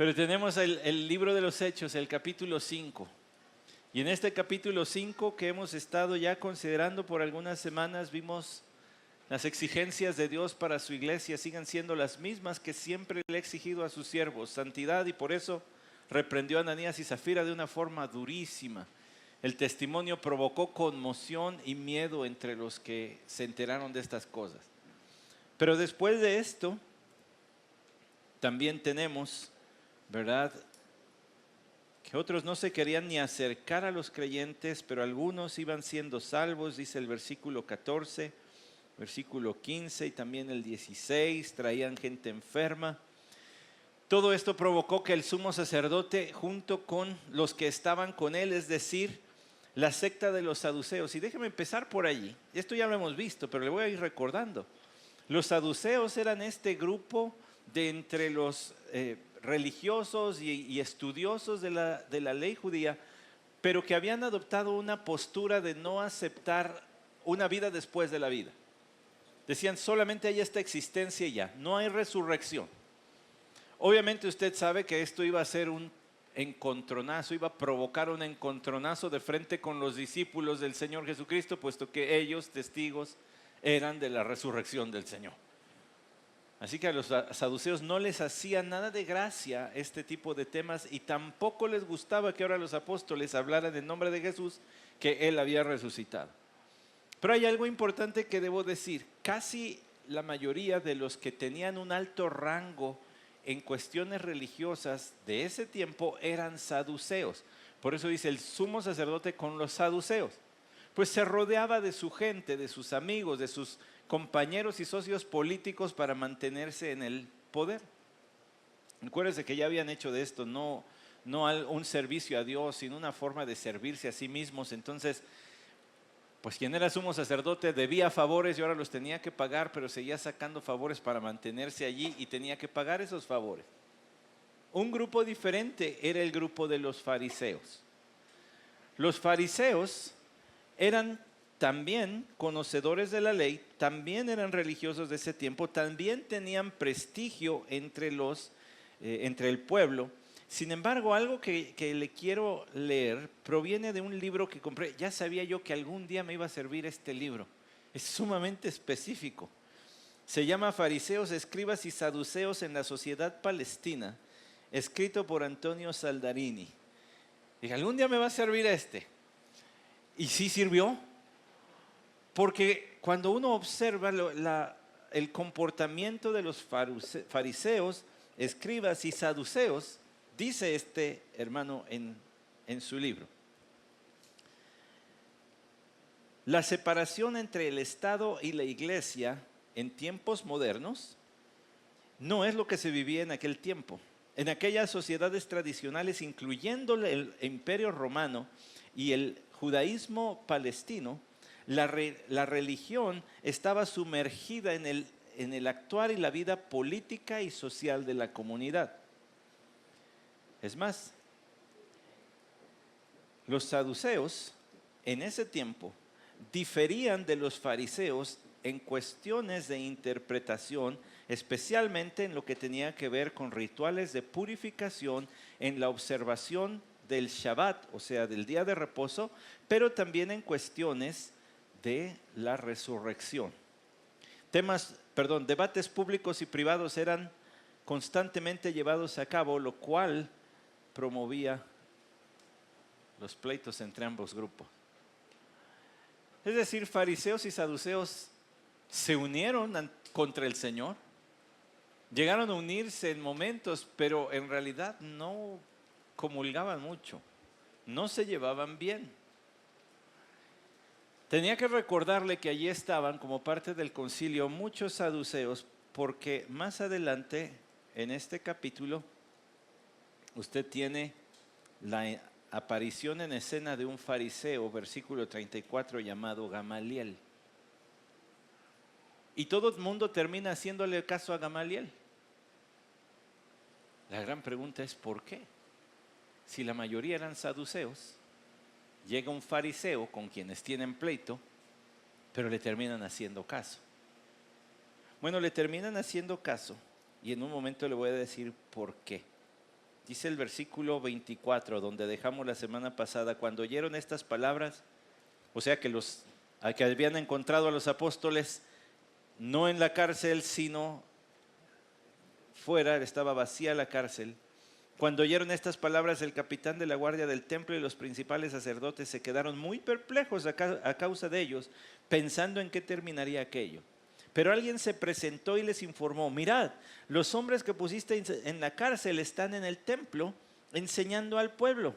Pero tenemos el libro de los Hechos, el capítulo 5. Y en este capítulo 5 que hemos estado ya considerando por algunas semanas, vimos las exigencias de Dios para su iglesia sigan siendo las mismas que siempre le ha exigido a sus siervos, santidad, y por eso reprendió a Ananías y Zafira de una forma durísima. El testimonio provocó conmoción y miedo entre los que se enteraron de estas cosas. Pero después de esto, también tenemos, ¿verdad?, que otros no se querían ni acercar a los creyentes, pero algunos iban siendo salvos, dice el versículo 14, versículo 15 y también el 16, traían gente enferma. Todo esto provocó que el sumo sacerdote, junto con los que estaban con él, es decir, la secta de los saduceos, y déjeme empezar por allí, esto ya lo hemos visto, pero le voy a ir recordando. Los saduceos eran este grupo de entre los religiosos y estudiosos de la ley judía, pero que habían adoptado una postura de no aceptar una vida después de la vida. Decían, solamente hay esta existencia y ya, no hay resurrección. Obviamente usted sabe que esto iba a ser un encontronazo, iba a provocar un encontronazo de frente con los discípulos del Señor Jesucristo, puesto que ellos, testigos, eran de la resurrección del Señor. Así que a los saduceos no les hacía nada de gracia este tipo de temas y tampoco les gustaba que ahora los apóstoles hablaran en nombre de Jesús que Él había resucitado. Pero hay algo importante que debo decir, casi la mayoría de los que tenían un alto rango en cuestiones religiosas de ese tiempo eran saduceos. Por eso dice el sumo sacerdote con los saduceos. Pues se rodeaba de su gente, de sus amigos, de sus compañeros y socios políticos para mantenerse en el poder. Acuérdense que ya habían hecho de esto no un servicio a Dios, sino una forma de servirse a sí mismos. Entonces, pues quien era sumo sacerdote debía favores y ahora los tenía que pagar, pero seguía sacando favores para mantenerse allí y tenía que pagar esos favores. Un grupo diferente era el grupo de los fariseos. Los fariseos eran también conocedores de la ley, también eran religiosos de ese tiempo, también tenían prestigio entre el pueblo. Sin embargo, algo que le quiero leer proviene de un libro que compré. Ya sabía yo que algún día me iba a servir este libro. Es sumamente específico. Se llama Fariseos, Escribas y Saduceos en la Sociedad Palestina, escrito por Antonio Saldarini. Dije, algún día me va a servir este. Y sí sirvió, porque cuando uno observa el comportamiento de los fariseos, escribas y saduceos, dice este hermano en su libro. La separación entre el Estado y la Iglesia en tiempos modernos no es lo que se vivía en aquel tiempo. En aquellas sociedades tradicionales, incluyendo el Imperio Romano y el judaísmo palestino, la religión estaba sumergida en el actuar y la vida política y social de la comunidad. Es más, los saduceos en ese tiempo diferían de los fariseos en cuestiones de interpretación, especialmente en lo que tenía que ver con rituales de purificación, en la observación del Shabbat, o sea, del día de reposo, pero también en cuestiones de la resurrección. Debates públicos y privados eran constantemente llevados a cabo, lo cual promovía los pleitos entre ambos grupos. Es decir, fariseos y saduceos se unieron contra el Señor, llegaron a unirse en momentos, pero en realidad no comulgaban mucho, no se llevaban bien. Tenía que recordarle que allí estaban como parte del concilio muchos saduceos, porque más adelante en este capítulo usted tiene la aparición en escena de un fariseo, versículo 34, llamado Gamaliel. Y todo el mundo termina haciéndole caso a Gamaliel. La gran pregunta es ¿por qué? Si la mayoría eran saduceos, llega un fariseo con quienes tienen pleito, pero le terminan haciendo caso. Bueno, le terminan haciendo caso y en un momento le voy a decir por qué. Dice el versículo 24, donde dejamos la semana pasada, cuando oyeron estas palabras, o sea que habían encontrado a los apóstoles no en la cárcel, sino fuera, estaba vacía la cárcel. Cuando oyeron estas palabras, el capitán de la guardia del templo y los principales sacerdotes se quedaron muy perplejos a causa de ellos, pensando en qué terminaría aquello. Pero alguien se presentó y les informó: mirad, los hombres que pusiste en la cárcel están en el templo enseñando al pueblo.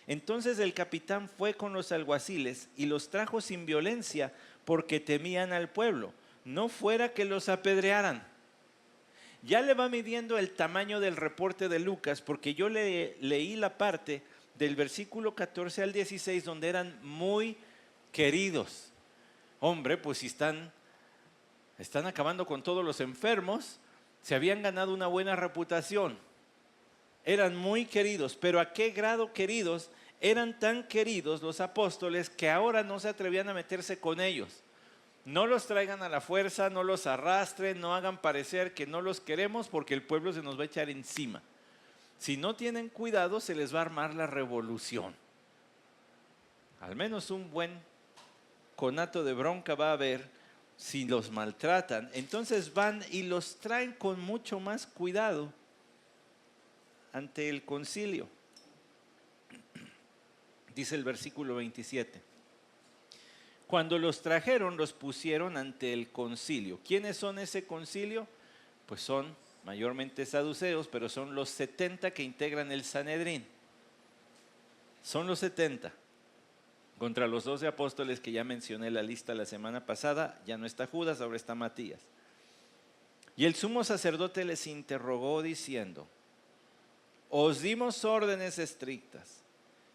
Entonces el capitán fue con los alguaciles y los trajo sin violencia, porque temían al pueblo, no fuera que los apedrearan. Ya le va midiendo el tamaño del reporte de Lucas, porque yo leí la parte del versículo 14 al 16 donde eran muy queridos. Hombre, pues si están acabando con todos los enfermos, se habían ganado una buena reputación. Eran muy queridos, pero ¿a qué grado queridos? Eran tan queridos los apóstoles que ahora no se atrevían a meterse con ellos. No los traigan a la fuerza, no los arrastren, no hagan parecer que no los queremos, porque el pueblo se nos va a echar encima. Si no tienen cuidado, se les va a armar la revolución. Al menos un buen conato de bronca va a haber si los maltratan. Entonces van y los traen con mucho más cuidado ante el concilio. Dice el versículo 27. Cuando los trajeron, los pusieron ante el concilio. ¿Quiénes son ese concilio? Pues son mayormente saduceos, pero son los 70 que integran el Sanedrín. Son los 70. Contra los 12 apóstoles que ya mencioné la lista la semana pasada, ya no está Judas, ahora está Matías. Y el sumo sacerdote les interrogó diciendo: os dimos órdenes estrictas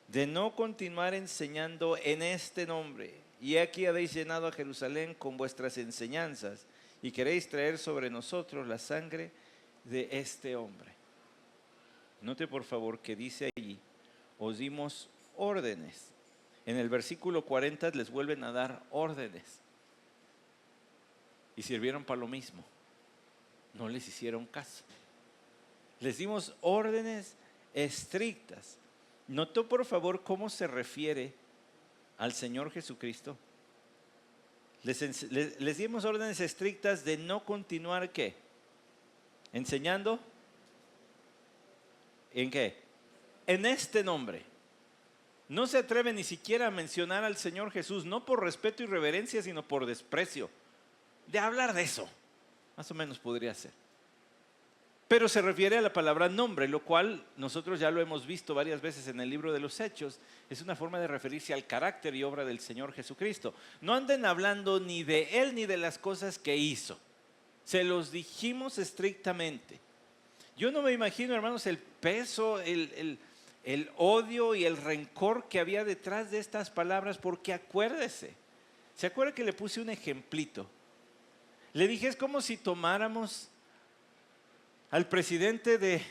de no continuar enseñando en este nombre, y aquí habéis llenado a Jerusalén con vuestras enseñanzas y queréis traer sobre nosotros la sangre de este hombre. Note por favor que dice allí: os dimos órdenes. En el versículo 40 les vuelven a dar órdenes. Y sirvieron para lo mismo. No les hicieron caso. Les dimos órdenes estrictas. ¿Notó por favor cómo se refiere al Señor Jesucristo? Les dimos órdenes estrictas de no continuar ¿qué? Enseñando. ¿En qué? En este nombre. No se atreve ni siquiera a mencionar al Señor Jesús, no por respeto y reverencia, sino por desprecio. De hablar de eso, más o menos podría ser. Pero se refiere a la palabra nombre, lo cual nosotros ya lo hemos visto varias veces en el libro de los Hechos. Es una forma de referirse al carácter y obra del Señor Jesucristo. No anden hablando ni de Él ni de las cosas que hizo. Se los dijimos estrictamente. Yo no me imagino, hermanos, el peso, el odio y el rencor que había detrás de estas palabras, porque acuérdese, ¿se acuerda que le puse un ejemplito? Le dije, es como si tomáramos al presidente de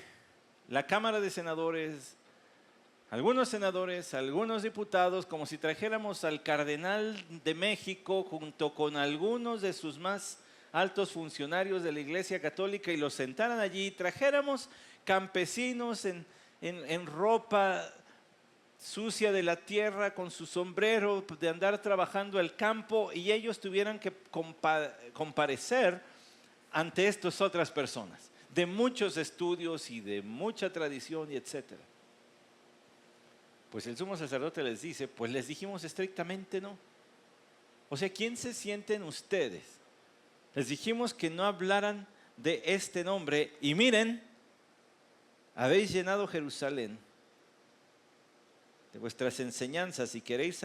la Cámara de Senadores, algunos diputados, como si trajéramos al cardenal de México junto con algunos de sus más altos funcionarios de la Iglesia Católica y los sentaran allí, trajéramos campesinos en ropa sucia de la tierra, con su sombrero de andar trabajando el campo, y ellos tuvieran que comparecer ante estas otras personas de muchos estudios y de mucha tradición y etcétera. Pues el sumo sacerdote les dice, pues les dijimos estrictamente no. O sea, ¿quién se sienten ustedes? Les dijimos que no hablaran de este nombre y miren, habéis llenado Jerusalén de vuestras enseñanzas y queréis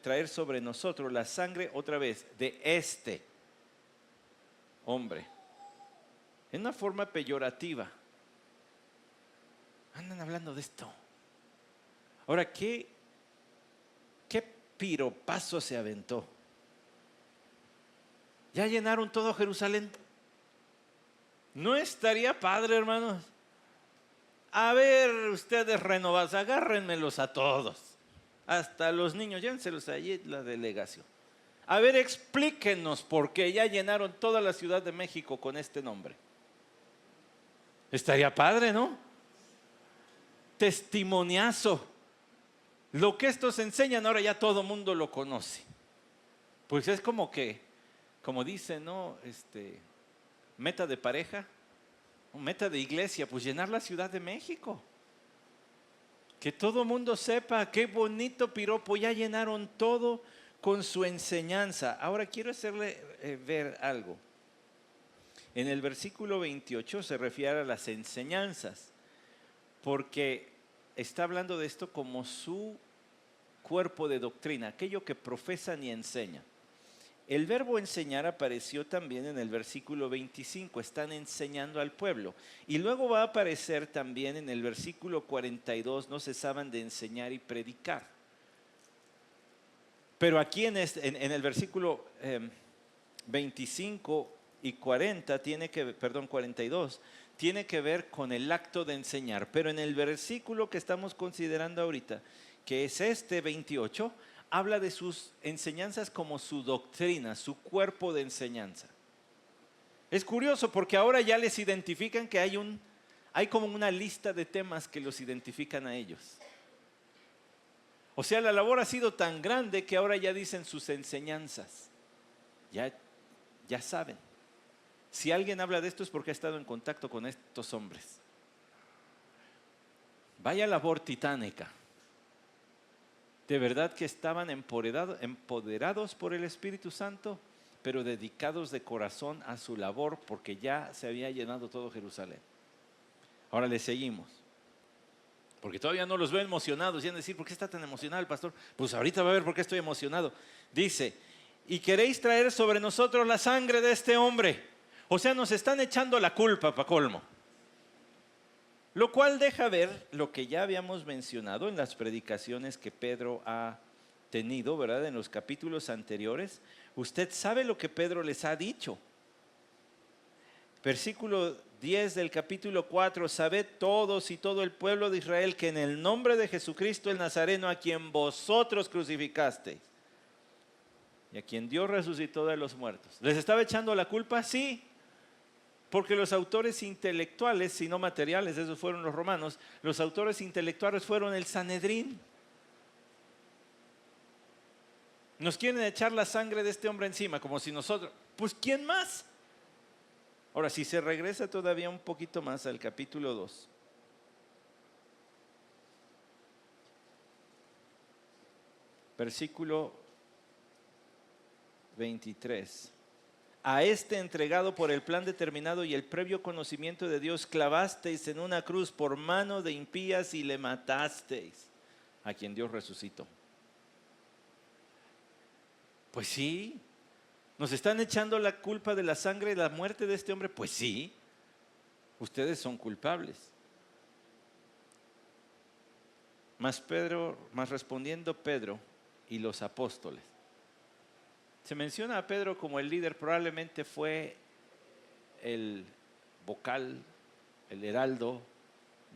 traer sobre nosotros la sangre otra vez de este hombre. En una forma peyorativa. Andan hablando de esto. Ahora, ¿qué piropazo se aventó? ¿Ya llenaron todo Jerusalén? ¿No estaría padre, hermanos? A ver, ustedes renovados, agárrenmelos a todos. Hasta los niños, llévenselos allí en la delegación. A ver, explíquenos por qué ya llenaron toda la Ciudad de México con este nombre. Estaría padre, ¿no? testimoniazo. Lo que estos enseñan ahora ya todo mundo lo conoce. Pues es como que, como dicen, ¿no? Meta de pareja, meta de iglesia, pues llenar la Ciudad de México. Que todo mundo sepa, qué bonito piropo, ya llenaron todo con su enseñanza. Ahora quiero hacerle ver algo. En el versículo 28 se refiere a las enseñanzas, porque está hablando de esto como su cuerpo de doctrina, aquello que profesan y enseñan. El verbo enseñar apareció también en el versículo 25, están enseñando al pueblo. Y luego va a aparecer también en el versículo 42, no cesaban de enseñar y predicar. Pero aquí en el versículo 25 y 42, tiene que ver con el acto de enseñar. Pero en el versículo que estamos considerando ahorita, que es 28, habla de sus enseñanzas como su doctrina, su cuerpo de enseñanza. Es curioso porque ahora ya les identifican que hay como una lista de temas que los identifican a ellos. O sea, la labor ha sido tan grande que ahora ya dicen sus enseñanzas. Ya saben. Si alguien habla de esto es porque ha estado en contacto con estos hombres. Vaya labor titánica. De verdad que estaban empoderados por el Espíritu Santo, pero dedicados de corazón a su labor porque ya se había llenado todo Jerusalén. Ahora le seguimos. Porque todavía no los veo emocionados. Y van a decir, ¿por qué está tan emocionado el pastor? Pues ahorita va a ver por qué estoy emocionado. Dice, y queréis traer sobre nosotros la sangre de este hombre. O sea, nos están echando la culpa para colmo. Lo cual deja ver lo que ya habíamos mencionado en las predicaciones que Pedro ha tenido, ¿verdad? En los capítulos anteriores. Usted sabe lo que Pedro les ha dicho. Versículo 10 del capítulo 4, sabed todos y todo el pueblo de Israel que en el nombre de Jesucristo el Nazareno, a quien vosotros crucificasteis y a quien Dios resucitó de los muertos. ¿Les estaba echando la culpa? Sí. Porque los autores intelectuales, si no materiales, esos fueron los romanos, los autores intelectuales fueron el Sanedrín. Nos quieren echar la sangre de este hombre encima, como si nosotros, pues ¿quién más? Ahora, si se regresa todavía un poquito más al capítulo 2, versículo 23. A este entregado por el plan determinado y el previo conocimiento de Dios, clavasteis en una cruz por mano de impías y le matasteis, a quien Dios resucitó. Pues sí, nos están echando la culpa de la sangre y la muerte de este hombre. Pues sí, ustedes son culpables. Mas respondiendo Pedro y los apóstoles. Se menciona a Pedro como el líder, probablemente fue el vocal, el heraldo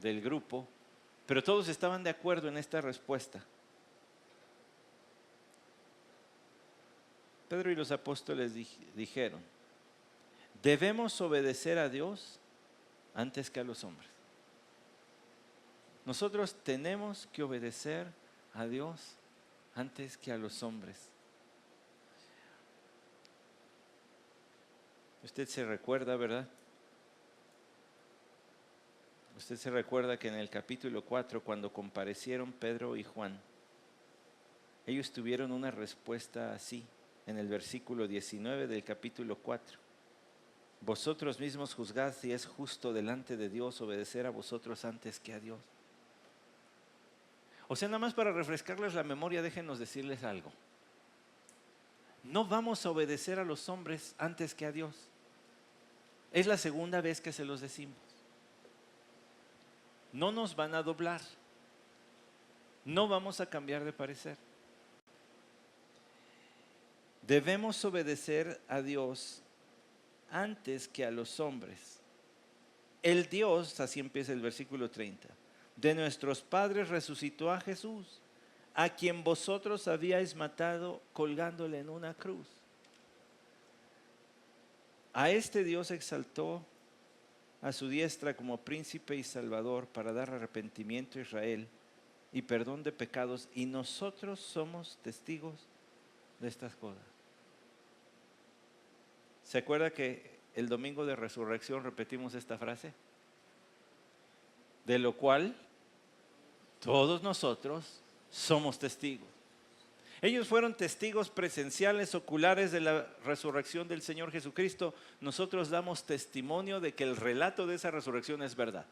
del grupo, pero todos estaban de acuerdo en esta respuesta. Pedro y los apóstoles dijeron, debemos obedecer a Dios antes que a los hombres. Nosotros tenemos que obedecer a Dios antes que a los hombres. Usted se recuerda, ¿verdad? Usted se recuerda que en el capítulo 4, cuando comparecieron Pedro y Juan, ellos tuvieron una respuesta así, en el versículo 19 del capítulo 4. Vosotros mismos juzgad si es justo delante de Dios obedecer a vosotros antes que a Dios. O sea, nada más para refrescarles la memoria, déjenos decirles algo. No vamos a obedecer a los hombres antes que a Dios. Es la segunda vez que se los decimos. No nos van a doblar. No vamos a cambiar de parecer. Debemos obedecer a Dios antes que a los hombres. El Dios, así empieza el versículo 30, de nuestros padres resucitó a Jesús, a quien vosotros habíais matado colgándole en una cruz. A este Dios exaltó a su diestra como príncipe y salvador para dar arrepentimiento a Israel y perdón de pecados, y nosotros somos testigos de estas cosas. ¿Se acuerda que el domingo de resurrección repetimos esta frase? De lo cual todos nosotros somos testigos. Ellos fueron testigos presenciales, oculares de la resurrección del Señor Jesucristo. Nosotros damos testimonio de que el relato de esa resurrección es verdad.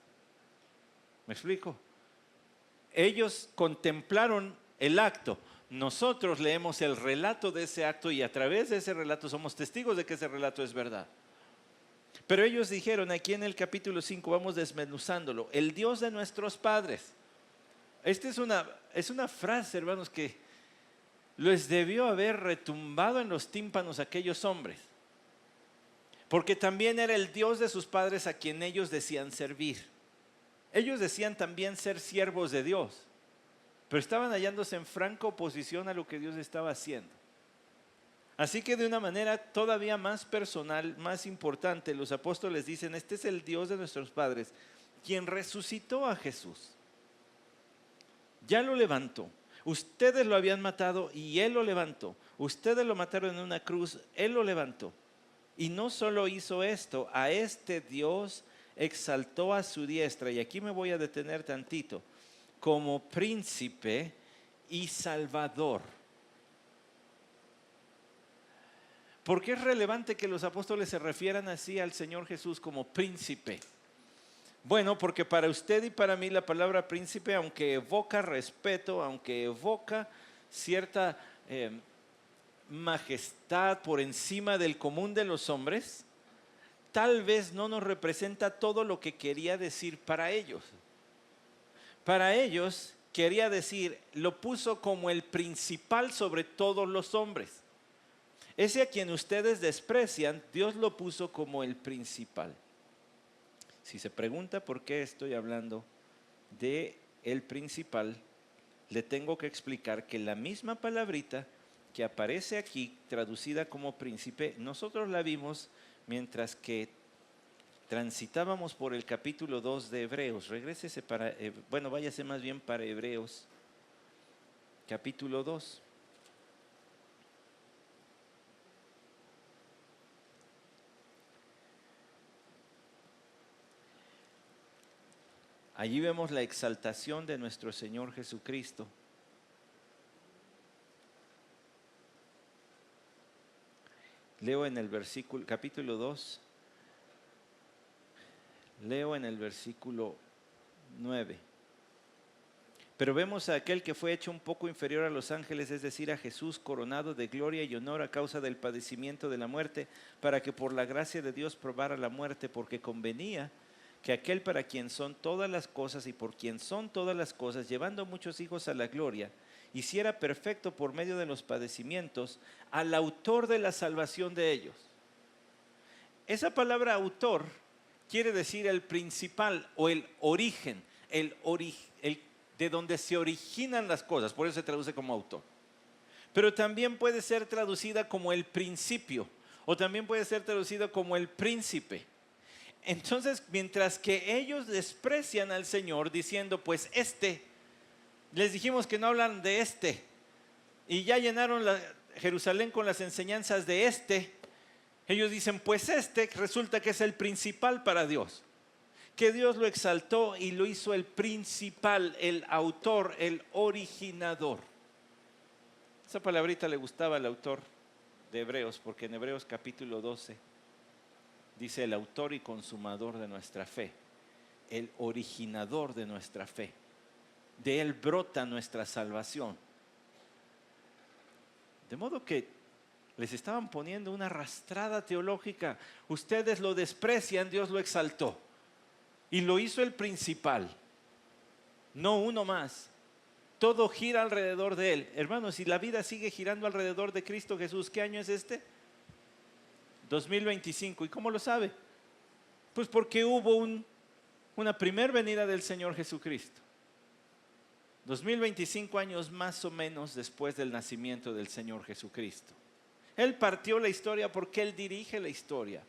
¿Me explico? Ellos contemplaron el acto. Nosotros leemos el relato de ese acto y a través de ese relato somos testigos de que ese relato es verdad. Pero ellos dijeron aquí en el capítulo 5, vamos desmenuzándolo, el Dios de nuestros padres. Esta es una frase, hermanos, que les debió haber retumbado en los tímpanos a aquellos hombres, porque también era el Dios de sus padres a quien ellos decían servir. Ellos decían también ser siervos de Dios, pero estaban hallándose en franca oposición a lo que Dios estaba haciendo. Así que de una manera todavía más personal, más importante, los apóstoles dicen, este es el Dios de nuestros padres, quien resucitó a Jesús. Ya lo levantó. Ustedes lo habían matado y Él lo levantó. Ustedes lo mataron en una cruz, Él lo levantó. Y no solo hizo esto, a este Dios exaltó a su diestra, y aquí me voy a detener tantito, como príncipe y salvador. ¿Por qué es relevante que los apóstoles se refieran así al Señor Jesús como príncipe? Bueno, porque para usted y para mí la palabra príncipe, aunque evoca respeto, aunque evoca cierta majestad por encima del común de los hombres, tal vez no nos representa todo lo que quería decir para ellos. Para ellos quería decir, lo puso como el principal sobre todos los hombres. Ese a quien ustedes desprecian, Dios lo puso como el principal. Si se pregunta por qué estoy hablando de el principal, le tengo que explicar que la misma palabrita que aparece aquí, traducida como príncipe, nosotros la vimos mientras que transitábamos por el capítulo 2 de Hebreos. Regrésese váyase más bien para Hebreos, capítulo 2. Allí vemos la exaltación de nuestro Señor Jesucristo. Leo en el versículo, capítulo 2, leo en el versículo 9. Pero vemos a aquel que fue hecho un poco inferior a los ángeles, es decir, a Jesús, coronado de gloria y honor a causa del padecimiento de la muerte, para que por la gracia de Dios probara la muerte, porque convenía que aquel para quien son todas las cosas y por quien son todas las cosas, llevando muchos hijos a la gloria, hiciera perfecto por medio de los padecimientos al autor de la salvación de ellos. Esa palabra autor quiere decir el principal o el origen, de donde se originan las cosas, por eso se traduce como autor. Pero también puede ser traducida como el principio, o también puede ser traducida como el príncipe. Entonces, mientras que ellos desprecian al Señor diciendo, pues les dijimos que no hablan de y ya llenaron Jerusalén con las enseñanzas de ellos dicen, pues resulta que es el principal para Dios, que Dios lo exaltó y lo hizo el principal, el autor, el originador. Esa palabrita le gustaba al autor de Hebreos, porque en Hebreos capítulo 12 dice el autor y consumador de nuestra fe, el originador de nuestra fe. De él brota nuestra salvación. De modo que les estaban poniendo una arrastrada teológica. Ustedes lo desprecian, Dios lo exaltó y lo hizo el principal, no uno más. Todo gira alrededor de él. Hermanos, si la vida sigue girando alrededor de Cristo Jesús, ¿qué año es 2025. ¿Y cómo lo sabe? Pues porque hubo una primer venida del Señor Jesucristo. 2025 años más o menos después del nacimiento del Señor Jesucristo. Él partió la historia porque Él dirige la historia.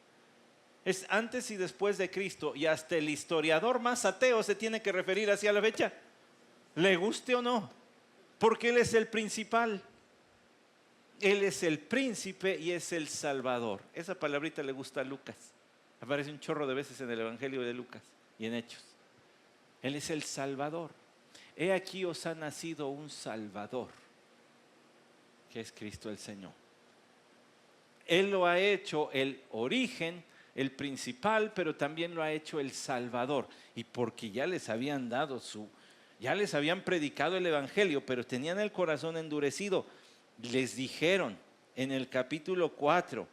Es antes y después de Cristo, y hasta el historiador más ateo se tiene que referir hacia la fecha, le guste o no, porque Él es el principal. Él es el príncipe y es el salvador. Esa palabrita le gusta a Lucas. Aparece un chorro de veces en el Evangelio de Lucas y en Hechos. Él es el salvador. He aquí os ha nacido un salvador, que es Cristo el Señor. Él lo ha hecho el origen, el principal, pero también lo ha hecho el salvador. Y porque ya les habían ya les habían predicado el Evangelio, pero tenían el corazón endurecido. Les dijeron en el capítulo 4,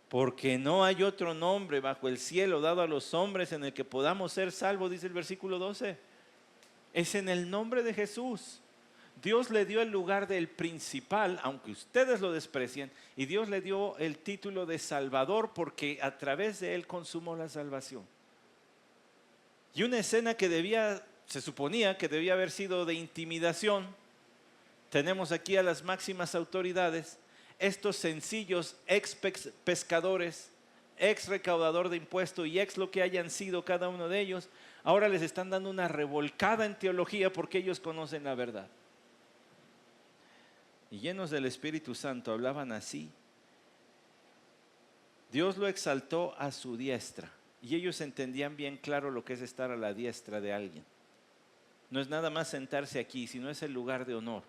porque no hay otro nombre bajo el cielo dado a los hombres en el que podamos ser salvos, dice el versículo 12. Es en el nombre de Jesús. Dios le dio el lugar del principal, aunque ustedes lo desprecien, y Dios le dio el título de Salvador porque a través de Él consumó la salvación. Y una escena que se suponía que debía haber sido de intimidación. Tenemos aquí a las máximas autoridades, estos sencillos ex pescadores, ex recaudador de impuestos y ex lo que hayan sido cada uno de ellos, ahora les están dando una revolcada en teología porque ellos conocen la verdad. Y llenos del Espíritu Santo hablaban así. Dios lo exaltó a su diestra y ellos entendían bien claro lo que es estar a la diestra de alguien. No es nada más sentarse aquí, sino es el lugar de honor.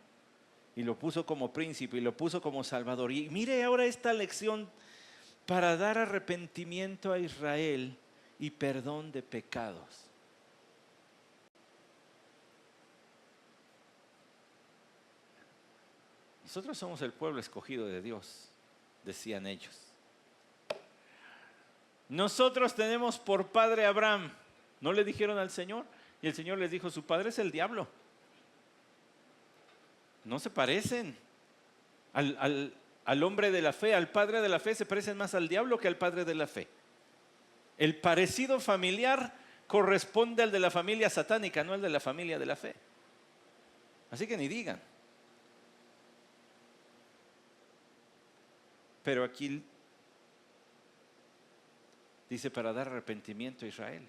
Y lo puso como príncipe y lo puso como salvador. Y mire ahora esta lección para dar arrepentimiento a Israel y perdón de pecados. Nosotros somos el pueblo escogido de Dios, decían ellos. Nosotros tenemos por padre a Abraham. ¿No le dijeron al Señor? Y el Señor les dijo, su padre es el diablo. No se parecen al hombre de la fe, al padre de la fe, se parecen más al diablo que al padre de la fe. El parecido familiar corresponde al de la familia satánica, no al de la familia de la fe. Así que ni digan. Pero aquí dice para dar arrepentimiento a Israel.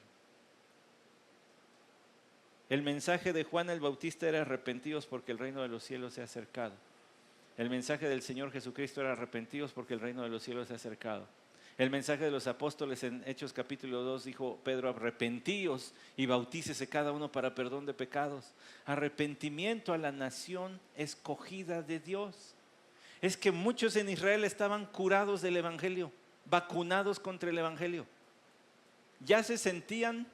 El mensaje de Juan el Bautista era arrepentidos porque el reino de los cielos se ha acercado. El mensaje del Señor Jesucristo era arrepentidos porque el reino de los cielos se ha acercado. El mensaje de los apóstoles en Hechos capítulo 2 dijo Pedro, arrepentíos y bautícese cada uno para perdón de pecados. Arrepentimiento a la nación escogida de Dios. Es que muchos en Israel estaban curados del Evangelio, vacunados contra el Evangelio. Ya se sentían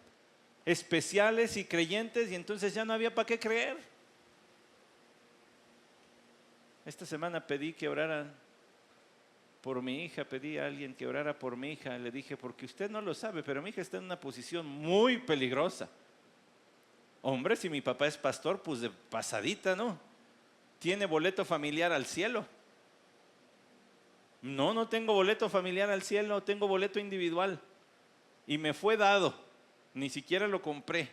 especiales y creyentes y entonces ya no había para qué creer. Esta semana pedí que oraran por mi hija, pedí a alguien que orara por mi hija. Le dije, porque usted no lo sabe, pero mi hija está en una posición muy peligrosa. Hombre, si mi papá es pastor, pues de pasadita, ¿no? Tiene boleto familiar al cielo. No tengo boleto familiar al cielo, tengo boleto individual. Y me fue dado. Ni siquiera lo compré.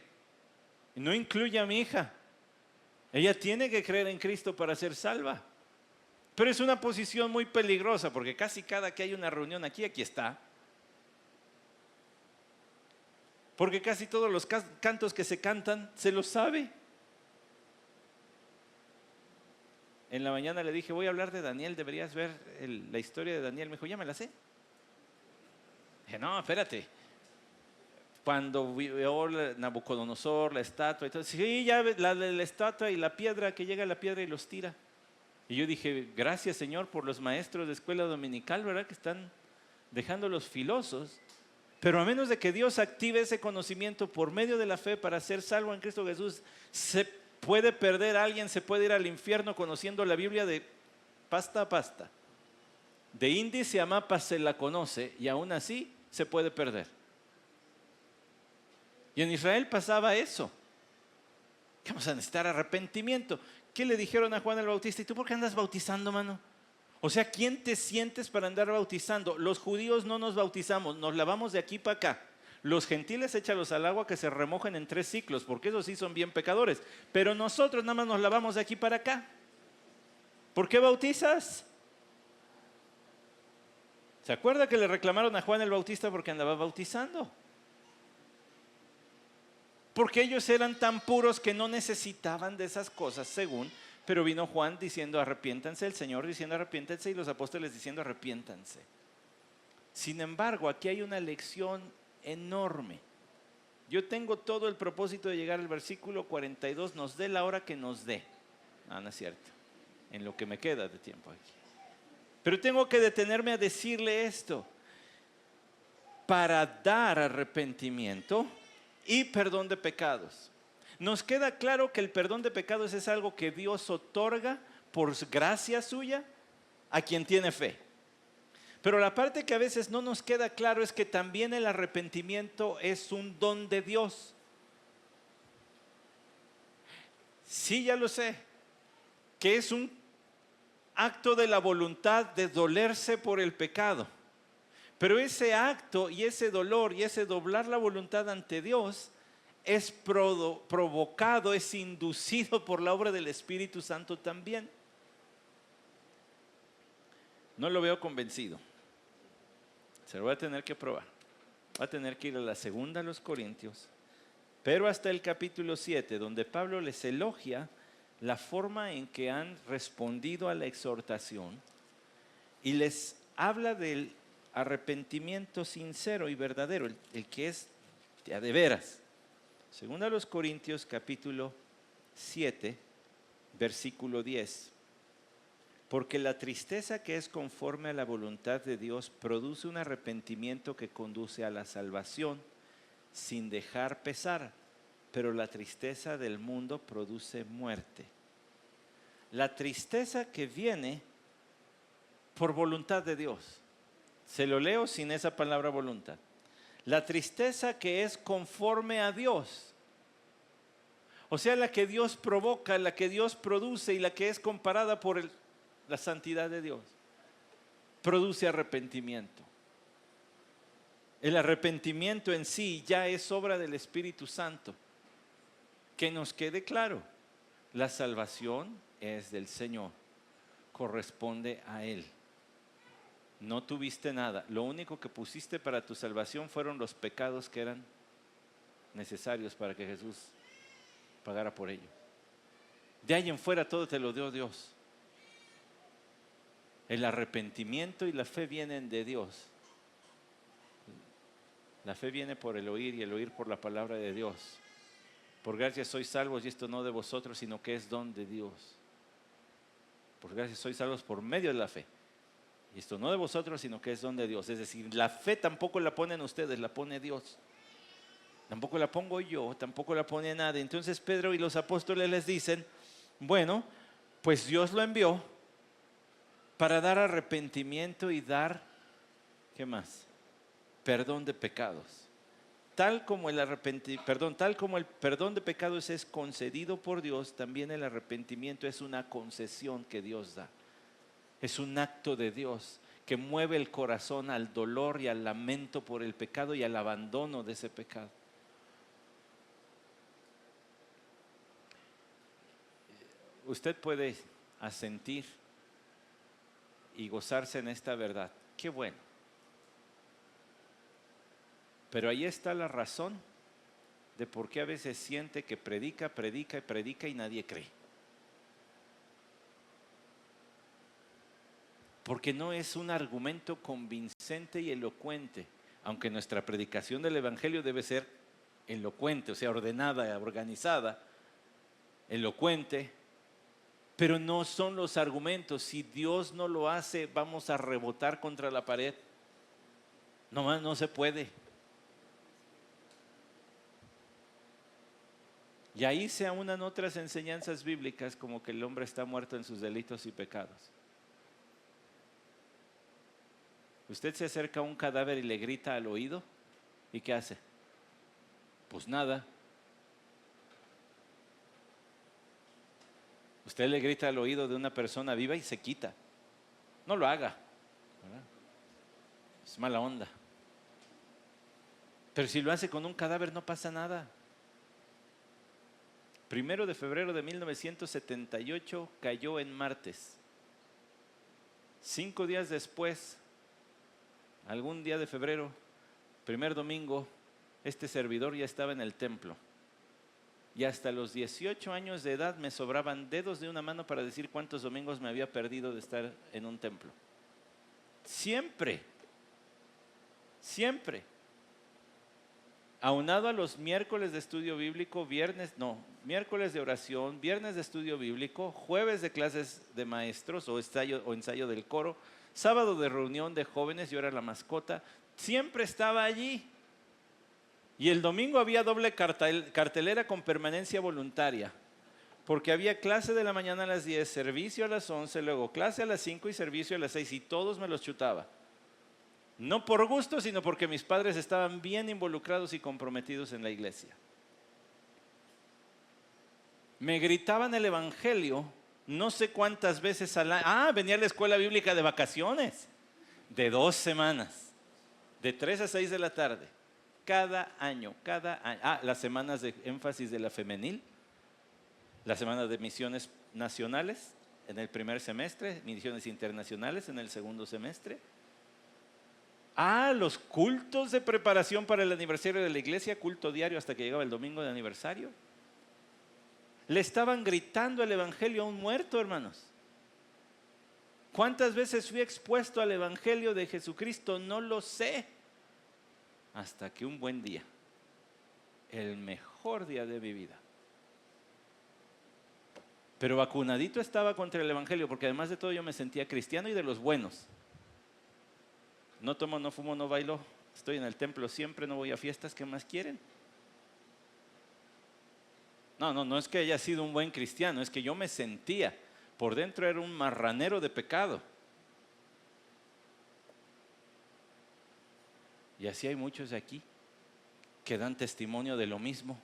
No incluye a mi hija. Ella tiene que creer en Cristo para ser salva. Pero es una posición muy peligrosa porque casi cada que hay una reunión aquí está. Porque casi todos los cantos que se cantan se los sabe. En la mañana le dije, voy a hablar de Daniel, deberías ver la historia de Daniel. Me dijo, ya me la sé. Dije, no, espérate. Cuando vio Nabucodonosor, la estatua y todo, sí, ya la estatua y la piedra, que llega la piedra y los tira. Y yo dije, gracias Señor por los maestros de escuela dominical, ¿verdad? Que están dejando los filosos. Pero a menos de que Dios active ese conocimiento por medio de la fe para ser salvo en Cristo Jesús, se puede perder a alguien, se puede ir al infierno conociendo la Biblia de pasta a pasta. De índice a mapa se la conoce y aún así se puede perder. Y en Israel pasaba eso. ¿Qué vamos a necesitar? Arrepentimiento. ¿Qué le dijeron a Juan el Bautista? ¿Y tú por qué andas bautizando, mano? O sea, ¿quién te sientes para andar bautizando? Los judíos no nos bautizamos, nos lavamos de aquí para acá. Los gentiles échalos al agua que se remojen en 3 ciclos, porque esos sí son bien pecadores. Pero nosotros nada más nos lavamos de aquí para acá. ¿Por qué bautizas? ¿Se acuerda que le reclamaron a Juan el Bautista porque andaba bautizando? Porque ellos eran tan puros que no necesitaban de esas cosas, según. Pero vino Juan diciendo arrepiéntanse, el Señor diciendo arrepiéntanse y los apóstoles diciendo arrepiéntanse. Sin embargo, aquí hay una lección enorme. Yo tengo todo el propósito de llegar al versículo 42, nos dé la hora que nos dé. No es cierto, en lo que me queda de tiempo aquí. Pero tengo que detenerme a decirle esto. Para dar arrepentimiento y perdón de pecados. Nos queda claro que el perdón de pecados es algo que Dios otorga por gracia suya a quien tiene fe. Pero la parte que a veces no nos queda claro es que también el arrepentimiento es un don de Dios. Sí, ya lo sé, que es un acto de la voluntad de dolerse por el pecado. Pero ese acto y ese dolor y ese doblar la voluntad ante Dios es provocado, es inducido por la obra del Espíritu Santo también. No lo veo convencido. Se lo voy a tener que probar. Va a tener que ir a la segunda a los Corintios, pero hasta el capítulo 7, donde Pablo les elogia la forma en que han respondido a la exhortación y les habla del arrepentimiento sincero y verdadero, el que es de veras. Segunda a los Corintios capítulo 7, versículo 10. Porque la tristeza que es conforme a la voluntad de Dios produce un arrepentimiento que conduce a la salvación sin dejar pesar, pero la tristeza del mundo produce muerte. La tristeza que viene por voluntad de Dios. Se lo leo sin esa palabra voluntad. La tristeza que es conforme a Dios. O sea, la que Dios provoca, la que Dios produce y la que es comparada por la santidad de Dios. Produce arrepentimiento. El arrepentimiento en sí ya es obra del Espíritu Santo. Que nos quede claro, la salvación es del Señor, corresponde a Él. No tuviste nada, lo único que pusiste para tu salvación fueron los pecados que eran necesarios para que Jesús pagara por ello. De ahí en fuera todo te lo dio Dios. El arrepentimiento y la fe vienen de Dios. La fe viene por el oír y el oír por la palabra de Dios. Por gracia sois salvos y esto no de vosotros, sino que es don de Dios. Por gracia sois salvos por medio de la fe. Y esto no de vosotros, sino que es don de Dios. Es decir, la fe tampoco la ponen ustedes, la pone Dios. Tampoco la pongo yo, tampoco la pone nadie. Entonces Pedro y los apóstoles les dicen, bueno, pues Dios lo envió para dar arrepentimiento y dar, ¿qué más? Perdón de pecados. Tal como el perdón de pecados es concedido por Dios, también el arrepentimiento es una concesión que Dios da. Es un acto de Dios que mueve el corazón al dolor y al lamento por el pecado y al abandono de ese pecado. Usted puede asentir y gozarse en esta verdad. Qué bueno. Pero ahí está la razón de por qué a veces siente que predica y nadie cree. Porque no es un argumento convincente y elocuente, aunque nuestra predicación del Evangelio debe ser elocuente, o sea, ordenada, organizada, elocuente, pero no son los argumentos. Si Dios no lo hace, vamos a rebotar contra la pared. Nomás no se puede. Y ahí se aunan otras enseñanzas bíblicas como que el hombre está muerto en sus delitos y pecados. Usted se acerca a un cadáver y le grita al oído, ¿y qué hace? Pues nada. Usted le grita al oído de una persona viva y se quita. No lo haga, ¿verdad? Es mala onda. Pero si lo hace con un cadáver no pasa nada. 1 de febrero de 1978 cayó en martes. 5 días después algún día de febrero, primer domingo, este servidor ya estaba en el templo. Y hasta los 18 años de edad me sobraban dedos de una mano para decir cuántos domingos me había perdido de estar en un templo. Siempre, siempre. Aunado a los miércoles de estudio bíblico, miércoles de oración, viernes de estudio bíblico, jueves de clases de maestros o ensayo del coro, sábado de reunión de jóvenes, yo era la mascota, siempre estaba allí. Y el domingo había doble cartelera con permanencia voluntaria, porque había clase de la mañana a las 10, servicio a las 11, luego clase a las 5 y servicio a las 6, y todos me los chutaba. No por gusto, sino porque mis padres estaban bien involucrados y comprometidos en la iglesia. Me gritaban el evangelio no sé cuántas veces al año. Venía a la escuela bíblica de vacaciones, de 2 semanas, de 3 a 6 de la tarde. Cada año. Las semanas de énfasis de la femenil, las semanas de misiones nacionales en el primer semestre, misiones internacionales en el segundo semestre. Los cultos de preparación para el aniversario de la iglesia, culto diario hasta que llegaba el domingo de aniversario. Le estaban gritando el evangelio a un muerto, hermanos. ¿Cuántas veces fui expuesto al evangelio de Jesucristo? No lo sé. Hasta que un buen día, el mejor día de mi vida, pero vacunadito estaba contra el evangelio, porque además de todo yo me sentía cristiano y de los buenos. No tomo, no fumo, no bailo, estoy en el templo siempre, no voy a fiestas, ¿qué más quieren? No es que haya sido un buen cristiano, es que yo me sentía, por dentro era un marranero de pecado. Y así hay muchos de aquí que dan testimonio de lo mismo.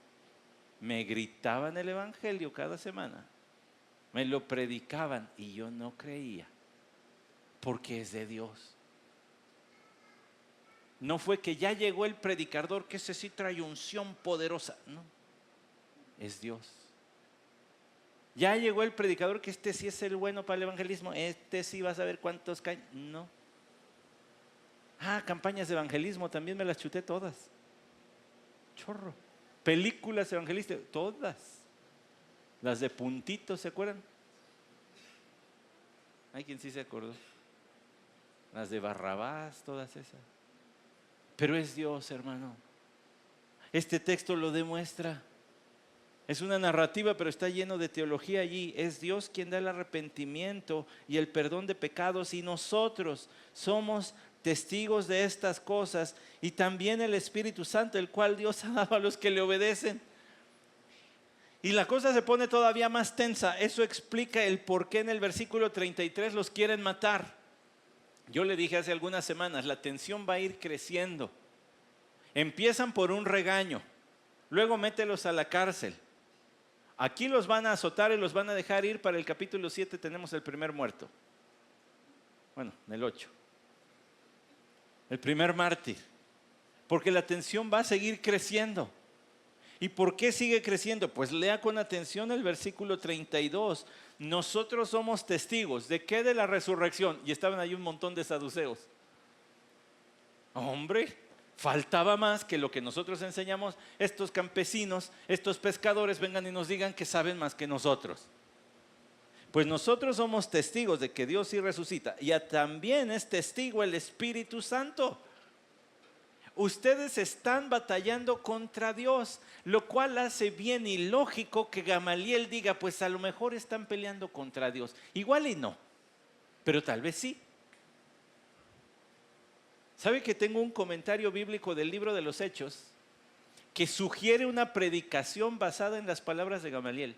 Me gritaban el evangelio cada semana, me lo predicaban y yo no creía, porque es de Dios. No fue que ya llegó el predicador, que ese sí trae unción poderosa. No, es Dios. Ya llegó el predicador, que este sí es el bueno para el evangelismo, este sí va a saber cuántos caen. No. Campañas de evangelismo también me las chuté todas. Chorro. Películas evangelistas, todas. Las de puntitos, ¿se acuerdan? Hay quien sí se acordó. Las de Barrabás, todas esas. Pero es Dios, hermano. Este texto lo demuestra. Es una narrativa, pero está lleno de teología allí. Es Dios quien da el arrepentimiento y el perdón de pecados, y nosotros somos testigos de estas cosas, y también el Espíritu Santo, el cual Dios ha dado a los que le obedecen. Y la cosa se pone todavía más tensa. Eso explica el por qué en el versículo 33 los quieren matar. Yo le dije hace algunas semanas, la tensión va a ir creciendo. Empiezan por un regaño, luego mételos a la cárcel. Aquí los van a azotar y los van a dejar ir. Para el capítulo 7 tenemos el primer muerto. Bueno, en el 8. El primer mártir. Porque la tensión va a seguir creciendo. ¿Y por qué sigue creciendo? Pues lea con atención el versículo 32. Nosotros somos testigos. ¿De qué? De la resurrección. Y estaban ahí un montón de saduceos. Hombre, faltaba más que lo que nosotros enseñamos. Estos campesinos, estos pescadores vengan y nos digan que saben más que nosotros. Pues nosotros somos testigos de que Dios sí resucita. Y también es testigo el Espíritu Santo. Ustedes están batallando contra Dios, lo cual hace bien ilógico que Gamaliel diga, pues a lo mejor están peleando contra Dios. Igual y no, pero tal vez sí. ¿Sabe que tengo un comentario bíblico del libro de los Hechos que sugiere una predicación basada en las palabras de Gamaliel?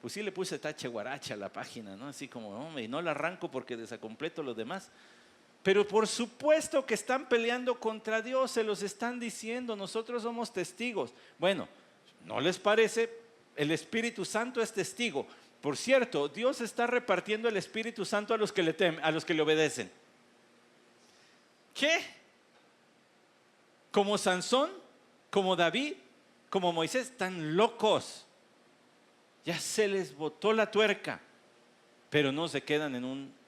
Pues sí le puse tache guaracha a la página, ¿no? Así como, hombre, y no la arranco porque desacompleto los demás. Pero por supuesto que están peleando contra Dios, se los están diciendo, nosotros somos testigos. Bueno, ¿no les parece? El Espíritu Santo es testigo. Por cierto, Dios está repartiendo el Espíritu Santo a los que le temen, a los que le obedecen. ¿Qué? Como Sansón, como David, como Moisés, están locos. Ya se les botó la tuerca, pero no se quedan en un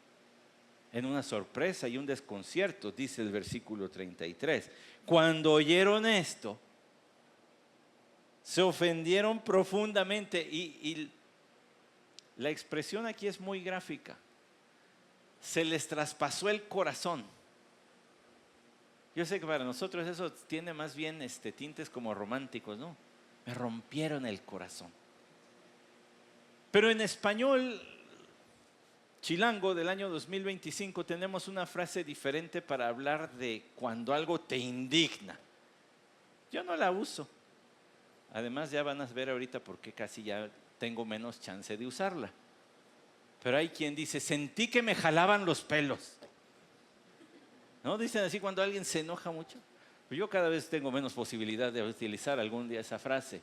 en una sorpresa y un desconcierto, dice el versículo 33. Cuando oyeron esto, se ofendieron profundamente y la expresión aquí es muy gráfica. Se les traspasó el corazón. Yo sé que para nosotros eso tiene más bien tintes como románticos, ¿no? Me rompieron el corazón. Pero en español chilango del año 2025 tenemos una frase diferente para hablar de cuando algo te indigna. Yo no la uso. Además ya van a ver ahorita por qué casi ya tengo menos chance de usarla. Pero hay quien dice, sentí que me jalaban los pelos. ¿No? Dicen así cuando alguien se enoja mucho. Yo cada vez tengo menos posibilidad de utilizar algún día esa frase.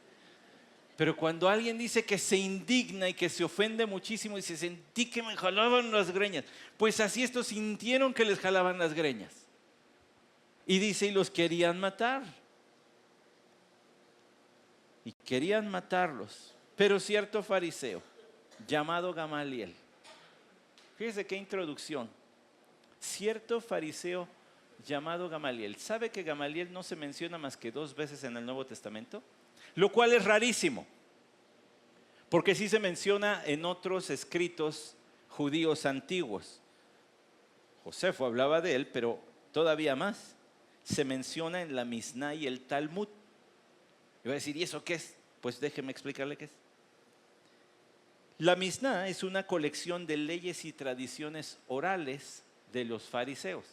Pero cuando alguien dice que se indigna y que se ofende muchísimo, dice, sentí que me jalaban las greñas. Pues así estos sintieron que les jalaban las greñas. Y dice, y los querían matar. Y querían matarlos. Pero cierto fariseo, llamado Gamaliel. Fíjese qué introducción. Cierto fariseo llamado Gamaliel. ¿Sabe que Gamaliel no se menciona más que 2 veces en el Nuevo Testamento? Lo cual es rarísimo, porque sí se menciona en otros escritos judíos antiguos. Josefo hablaba de él, pero todavía más. Se menciona en la Misná y el Talmud. Y va a decir, ¿y eso qué es? Pues déjeme explicarle qué es. La Misná es una colección de leyes y tradiciones orales de los fariseos.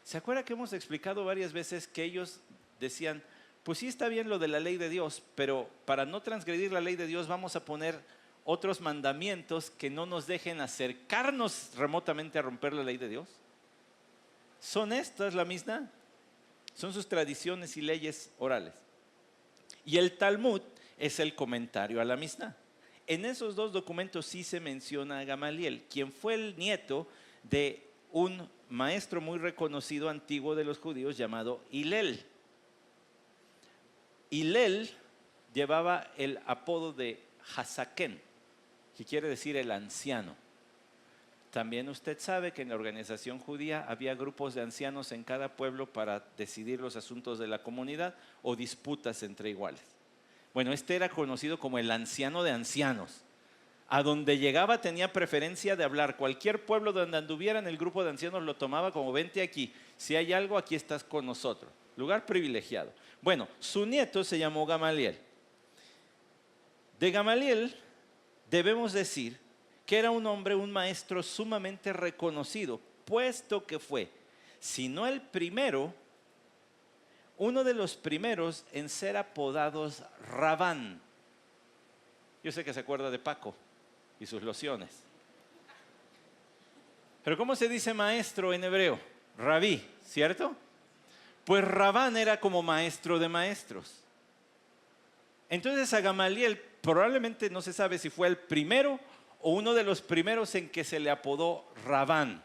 ¿Se acuerda que hemos explicado varias veces que ellos decían, pues sí está bien lo de la ley de Dios, pero para no transgredir la ley de Dios vamos a poner otros mandamientos que no nos dejen acercarnos remotamente a romper la ley de Dios? Son estas la Misná, son sus tradiciones y leyes orales. Y el Talmud es el comentario a la Misná. En esos 2 documentos sí se menciona a Gamaliel, quien fue el nieto de un maestro muy reconocido antiguo de los judíos llamado Hillel. Hillel llevaba el apodo de Hasaken, que quiere decir el anciano. También usted sabe que en la organización judía había grupos de ancianos en cada pueblo para decidir los asuntos de la comunidad o disputas entre iguales. Bueno, este era conocido como el anciano de ancianos. A donde llegaba tenía preferencia de hablar. Cualquier pueblo donde anduvieran, el grupo de ancianos lo tomaba como vente aquí. Si hay algo, aquí estás con nosotros. Lugar privilegiado. Bueno, su nieto se llamó Gamaliel. De Gamaliel debemos decir que era un hombre, un maestro sumamente reconocido, puesto que fue, si no el primero, uno de los primeros en ser apodados Rabán. Yo sé que se acuerda de Paco y sus lociones. Pero ¿cómo se dice maestro en hebreo? Rabí, ¿cierto? Pues Rabán era como maestro de maestros. Entonces a Gamaliel probablemente no se sabe si fue el primero o uno de los primeros en que se le apodó Rabán.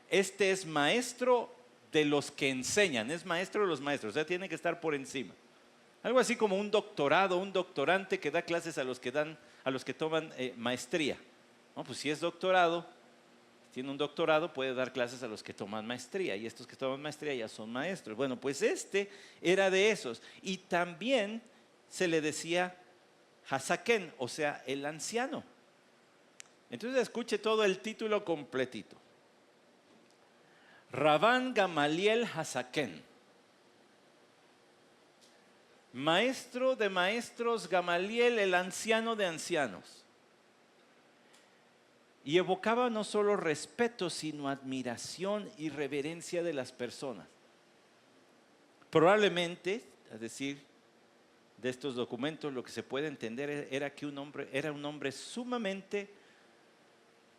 Este es maestro de los que enseñan, es maestro de los maestros, o sea, tiene que estar por encima. Algo así como un doctorado, un doctorante que da clases a los que toman maestría. No, pues si es doctorado, tiene un doctorado, puede dar clases a los que toman maestría, y estos que toman maestría ya son maestros. Bueno, pues este era de esos, y también se le decía Hasaken, o sea, el anciano. Entonces escuche todo el título completito. Rabán Gamaliel Hasaken. Maestro de maestros Gamaliel, el anciano de ancianos. Y evocaba no solo respeto, sino admiración y reverencia de las personas. Probablemente, es decir, de estos documentos, lo que se puede entender era que era un hombre sumamente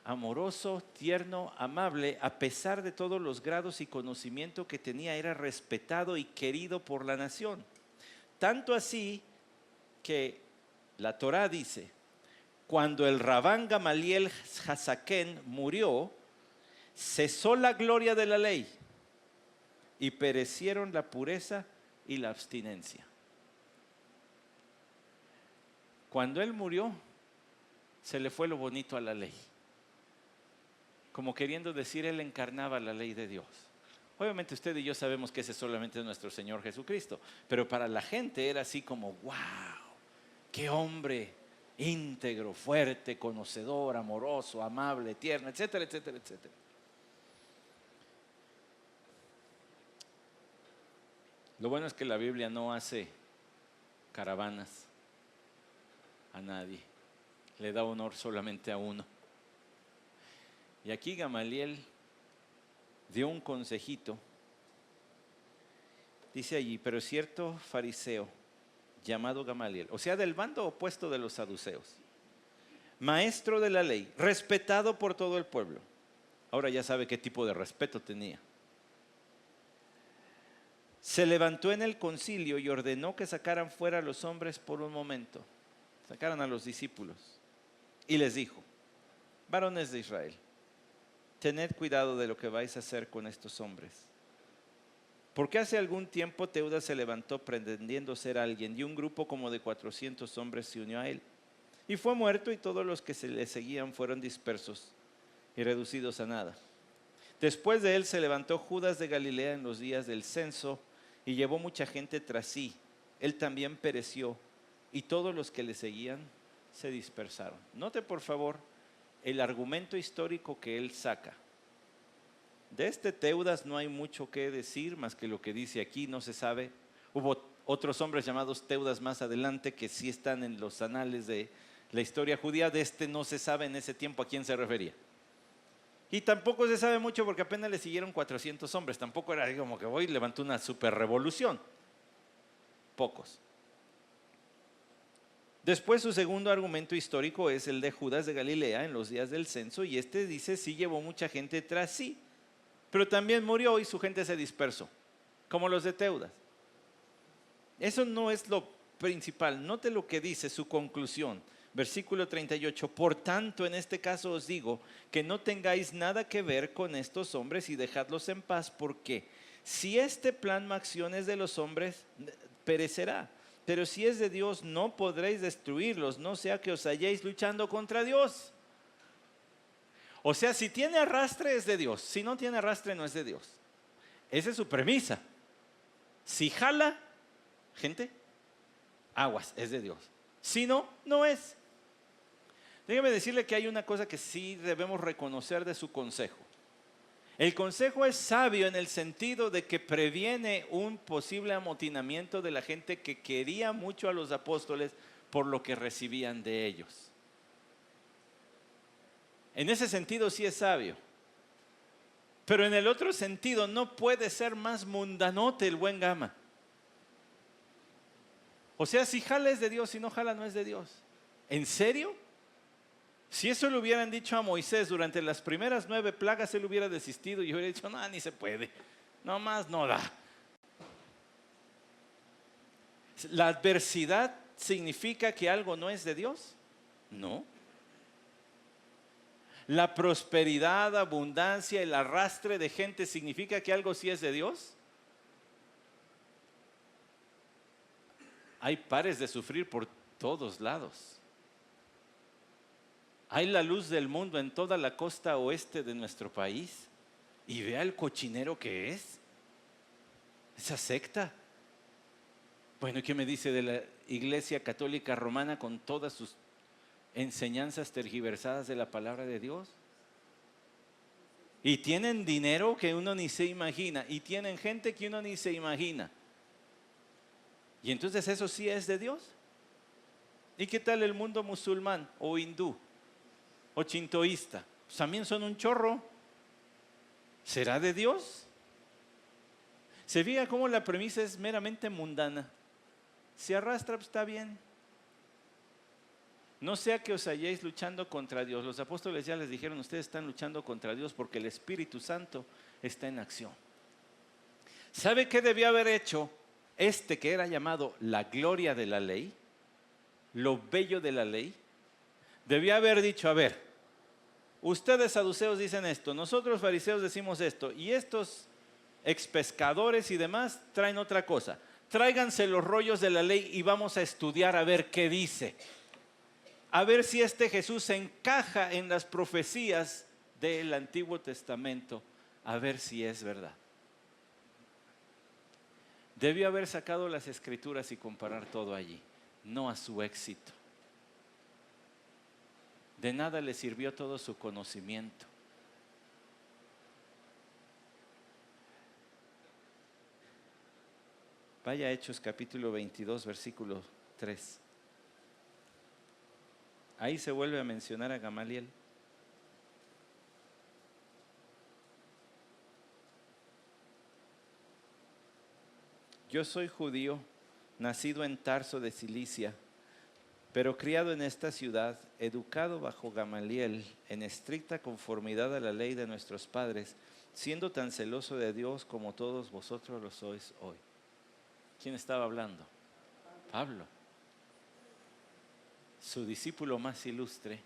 amoroso, tierno, amable, a pesar de todos los grados y conocimiento que tenía, era respetado y querido por la nación. Tanto así que la Torá dice, cuando el Rabán Gamaliel Hasaken murió, cesó la gloria de la ley y perecieron la pureza y la abstinencia. Cuando él murió, se le fue lo bonito a la ley. como queriendo decir, Él encarnaba la ley de Dios. Obviamente usted y yo sabemos que ese solamente es nuestro Señor Jesucristo, pero para la gente era así como, wow, qué hombre íntegro, fuerte, conocedor, amoroso, amable, tierno, etcétera, etcétera, etcétera. Lo bueno es que la Biblia no hace caravanas a nadie, le da honor solamente a uno. Y aquí Gamaliel dio un consejito. Dice allí, pero cierto fariseo llamado Gamaliel, o sea, del bando opuesto de los saduceos, maestro de la ley, respetado por todo el pueblo. Ahora ya sabe qué tipo de respeto tenía. Se levantó en el concilio y ordenó que sacaran fuera a los hombres por un momento. Sacaran a los discípulos. Y les dijo, varones de Israel, tened cuidado de lo que vais a hacer con estos hombres. Porque hace algún tiempo Teudas se levantó pretendiendo ser alguien y un grupo como de 400 hombres se unió a él. Y fue muerto y todos los que se le seguían fueron dispersos y reducidos a nada. Después de él se levantó Judas de Galilea en los días del censo y llevó mucha gente tras sí. Él también pereció y todos los que le seguían se dispersaron. Note por favor el argumento histórico que él saca. De este Teudas no hay mucho que decir más que lo que dice aquí, no se sabe. Hubo otros hombres llamados Teudas más adelante que sí están en los anales de la historia judía. De este no se sabe en ese tiempo a quién se refería. Y tampoco se sabe mucho porque apenas le siguieron 400 hombres. Tampoco era como que hoy levantó una super revolución. Pocos. Después su segundo argumento histórico es el de Judas de Galilea en los días del censo. Y este dice sí llevó mucha gente tras sí. Pero también murió y su gente se dispersó, como los de Teudas. Eso no es lo principal. Note lo que dice su conclusión. Versículo 38. Por tanto, en este caso os digo que no tengáis nada que ver con estos hombres y dejadlos en paz, porque si este plan acción es de los hombres, perecerá. Pero si es de Dios, no podréis destruirlos, no sea que os halléis luchando contra Dios. O sea, si tiene arrastre es de Dios, si no tiene arrastre no es de Dios. Esa es su premisa. Si jala, gente, aguas, es de Dios. Si no, no es. Déjeme decirle que hay una cosa que sí debemos reconocer de su consejo. El consejo es sabio en el sentido de que previene un posible amotinamiento de la gente que quería mucho a los apóstoles por lo que recibían de ellos. En ese sentido sí es sabio. Pero en el otro sentido no puede ser más mundanote el buen Gama. O sea, si jala es de Dios, si no jala no es de Dios. ¿En serio? Si eso le hubieran dicho a Moisés durante las primeras 9 plagas, él hubiera desistido y hubiera dicho, no, ni se puede. No más no da. ¿La adversidad significa que algo no es de Dios? No. ¿La prosperidad, abundancia, el arrastre de gente significa que algo sí es de Dios? Hay pares de sufrir por todos lados. Hay la luz del mundo en toda la costa oeste de nuestro país. Y vea el cochinero que es. Esa secta. Bueno, ¿qué me dice de la Iglesia Católica Romana con todas sus enseñanzas tergiversadas de la palabra de Dios? Y tienen dinero que uno ni se imagina. Y tienen gente que uno ni se imagina. Y entonces eso sí es de Dios. ¿Y qué tal el mundo musulmán o hindú o chintoísta? Pues también son un chorro. ¿Será de Dios? Se fija cómo la premisa es meramente mundana. Si arrastra, pues está bien. No sea que os halléis luchando contra Dios. Los apóstoles ya les dijeron, ustedes están luchando contra Dios porque el Espíritu Santo está en acción. ¿Sabe qué debió haber hecho este que era llamado la gloria de la ley? Lo bello de la ley. Debió haber dicho, a ver, ustedes saduceos dicen esto, nosotros fariseos decimos esto, y estos expescadores y demás traen otra cosa. Tráiganse los rollos de la ley y vamos a estudiar a ver qué dice. A ver si este Jesús encaja en las profecías del Antiguo Testamento a ver si es verdad. Debió haber sacado las Escrituras y comparar todo allí, no a su éxito. De nada le sirvió todo su conocimiento. Vaya a Hechos capítulo 22, versículo 3. Ahí se vuelve a mencionar a Gamaliel. Yo soy judío, nacido en Tarso de Cilicia, pero criado en esta ciudad, educado bajo Gamaliel, en estricta conformidad a la ley de nuestros padres, siendo tan celoso de Dios como todos vosotros lo sois hoy. ¿Quién estaba hablando? Pablo, su discípulo más ilustre,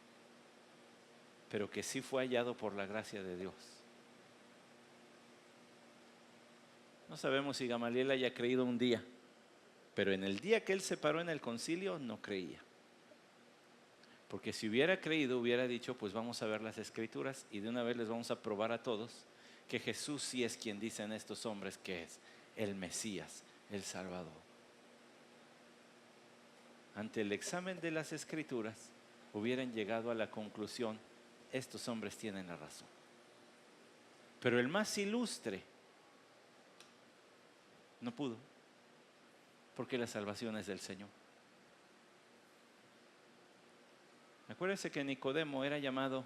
pero que sí fue hallado por la gracia de Dios. No sabemos si Gamaliel haya creído un día, pero en el día que él se paró en el concilio no creía. Porque si hubiera creído, hubiera dicho, pues vamos a ver las Escrituras y de una vez les vamos a probar a todos que Jesús sí es quien dicen estos hombres que es el Mesías, el Salvador. Ante el examen de las Escrituras, hubieran llegado a la conclusión, estos hombres tienen la razón. Pero el más ilustre no pudo, porque la salvación es del Señor. Acuérdense que Nicodemo era llamado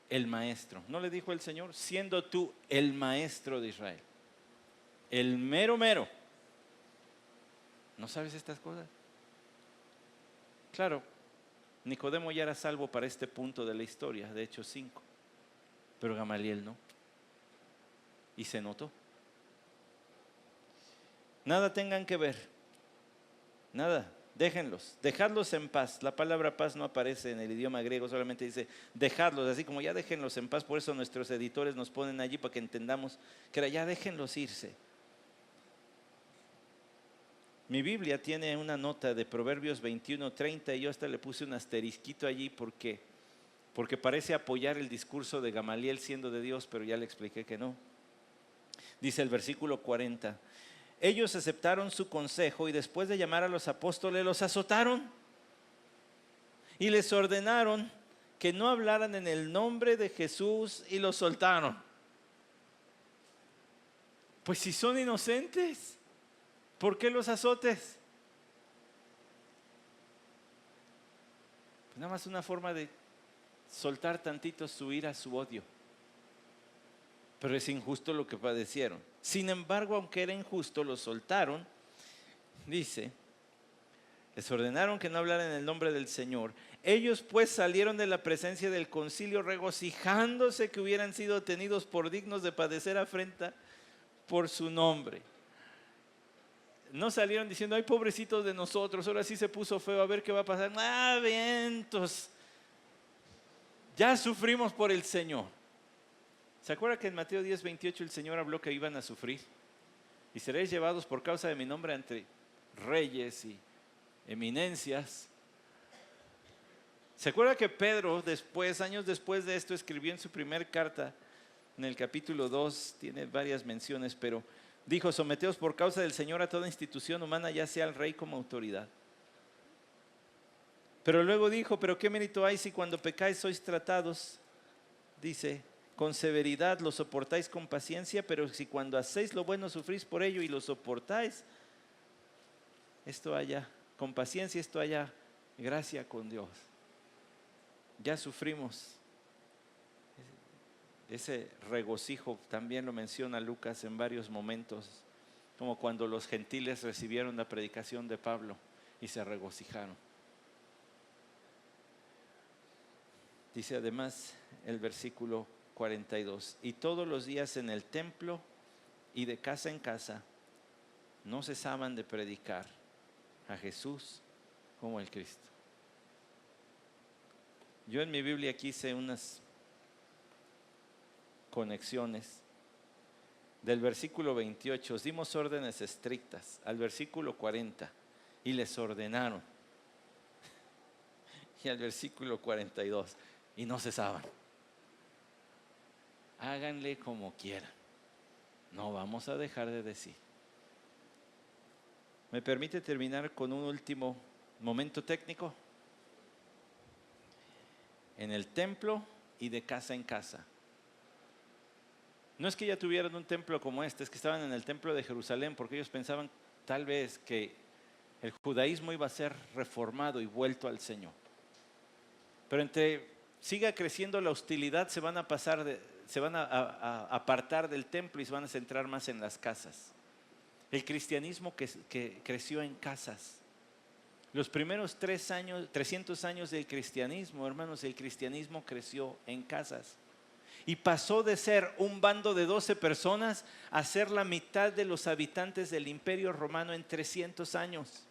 el maestro. ¿No le dijo el Señor? Siendo tú el maestro de Israel, el mero mero. ¿No sabes estas cosas? Claro, Nicodemo ya era salvo para este punto de la historia, de Hechos 5, pero Gamaliel no. Y se notó. Nada tengan que ver, nada. Déjenlos, dejadlos en paz. La palabra paz no aparece en el idioma griego, solamente dice dejadlos, así como ya déjenlos en paz. Por eso nuestros editores nos ponen allí para que entendamos que era ya déjenlos irse. Mi Biblia tiene una nota de Proverbios 21:30 y yo hasta le puse un asterisquito allí porque parece apoyar el discurso de Gamaliel siendo de Dios, pero ya le expliqué que no. Dice el versículo 40. Ellos aceptaron su consejo y después de llamar a los apóstoles los azotaron y les ordenaron que no hablaran en el nombre de Jesús y los soltaron. Pues si son inocentes, ¿por qué los azotes? Pues nada más una forma de soltar tantito su ira, su odio. Pero es injusto lo que padecieron. Sin embargo, aunque era injusto, los soltaron. Dice, les ordenaron que no hablaran en el nombre del Señor. Ellos pues salieron de la presencia del concilio regocijándose que hubieran sido tenidos por dignos de padecer afrenta por su nombre. No salieron diciendo, ay, pobrecitos de nosotros, ahora sí se puso feo, a ver qué va a pasar. Ah, vientos, ya sufrimos por el Señor. ¿Se acuerda que en Mateo 10:28 el Señor habló que iban a sufrir? Y seréis llevados por causa de mi nombre entre reyes y eminencias. ¿Se acuerda que Pedro después, años después de esto, escribió en su primer carta, en el capítulo 2, tiene varias menciones, pero dijo, someteos por causa del Señor a toda institución humana, ya sea al rey como autoridad. Pero luego dijo, pero qué mérito hay si cuando pecáis sois tratados, dice, con severidad, lo soportáis con paciencia, pero si cuando hacéis lo bueno sufrís por ello y lo soportáis, esto haya, con paciencia, esto haya gracia con Dios. Ya sufrimos. Ese regocijo también lo menciona Lucas en varios momentos, como cuando los gentiles recibieron la predicación de Pablo y se regocijaron. Dice además el versículo 42, y todos los días en el templo y de casa en casa no cesaban de predicar a Jesús como el Cristo. Yo en mi Biblia aquí hice unas conexiones. Del versículo 28, os dimos órdenes estrictas, al versículo 40, y les ordenaron. Y al versículo 42, y no cesaban. háganle como quieran. No vamos a dejar de decir. ¿Me permite terminar con un último momento técnico? En el templo y de casa en casa. No es que ya tuvieran un templo como este, es que estaban en el templo de Jerusalén porque ellos pensaban tal vez que el judaísmo iba a ser reformado y vuelto al Señor. Pero entre siga creciendo la hostilidad, se van a apartar del templo y se van a centrar más en las casas. El cristianismo que creció en casas. Los primeros 300 años del cristianismo, hermanos, el cristianismo creció en casas. Y pasó de ser un bando de 12 personas a ser la mitad de los habitantes del Imperio Romano en 300 años.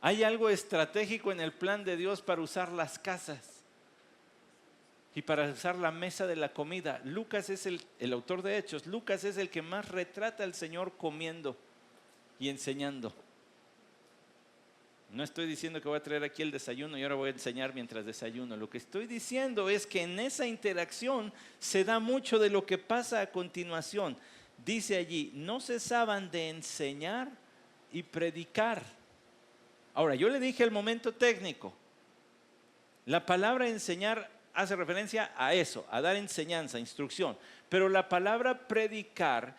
Hay algo estratégico en el plan de Dios para usar las casas y para usar la mesa de la comida. Lucas es el autor de Hechos. Lucas es el que más retrata al Señor comiendo y enseñando. No estoy diciendo que voy a traer aquí el desayuno y ahora voy a enseñar mientras desayuno. Lo que estoy diciendo es que en esa interacción se da mucho de lo que pasa a continuación. Dice allí, no cesaban de enseñar y predicar. Ahora, yo le dije el momento técnico. La palabra enseñar hace referencia a eso, a dar enseñanza, instrucción. Pero la palabra predicar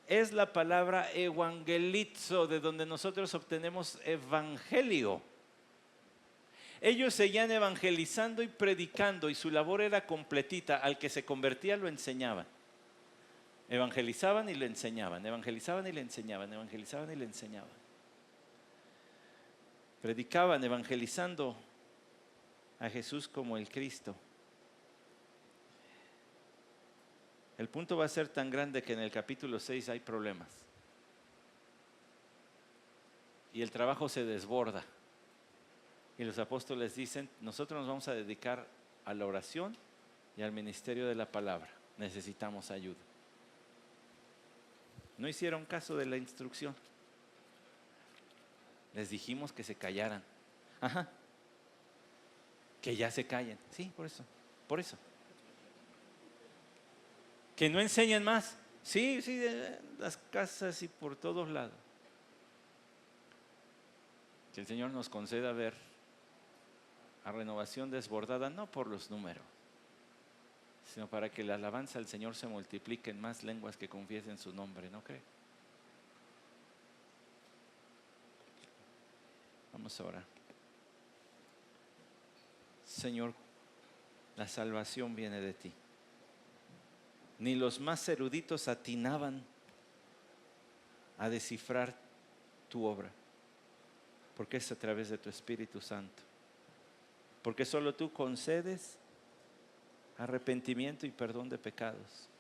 es la palabra evangelizo, de donde nosotros obtenemos evangelio. Ellos seguían evangelizando y predicando y su labor era completita. Al que se convertía lo enseñaban. Evangelizaban y lo enseñaban, evangelizaban y le enseñaban, evangelizaban y le enseñaban. Predicaban evangelizando a Jesús como el Cristo. El punto va a ser tan grande que en el capítulo 6 hay problemas. Y el trabajo se desborda. Y los apóstoles dicen, nosotros nos vamos a dedicar a la oración y al ministerio de la palabra. Necesitamos ayuda. No hicieron caso de la instrucción. Les dijimos que se callaran. Ajá. Que ya se callen. Sí, por eso. Que no enseñen más. Sí, de las casas y por todos lados. Que el Señor nos conceda ver a renovación desbordada, no por los números, sino para que la alabanza al Señor se multiplique en más lenguas que confiesen su nombre, ¿no cree? Vamos a orar. Señor, la salvación viene de ti. Ni los más eruditos atinaban a descifrar tu obra, porque es a través de tu Espíritu Santo. Porque solo tú concedes arrepentimiento y perdón de pecados.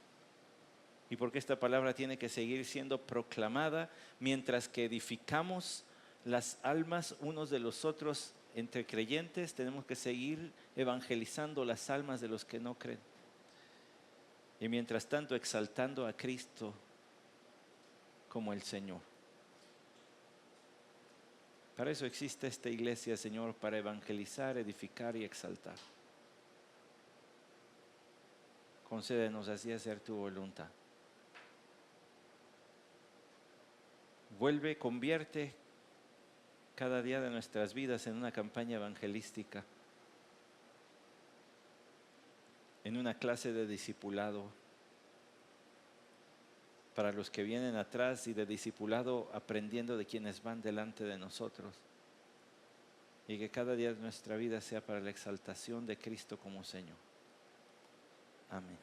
Y porque esta palabra tiene que seguir siendo proclamada mientras que edificamos las almas unos de los otros entre creyentes, tenemos que seguir evangelizando las almas de los que no creen. Y mientras tanto exaltando a Cristo como el Señor. Para eso existe esta iglesia, Señor, para evangelizar, edificar y exaltar. Concédenos así hacer tu voluntad. Convierte cada día de nuestras vidas en una campaña evangelística, en una clase de discipulado para los que vienen atrás y de discipulado aprendiendo de quienes van delante de nosotros, y que cada día de nuestra vida sea para la exaltación de Cristo como Señor. Amén.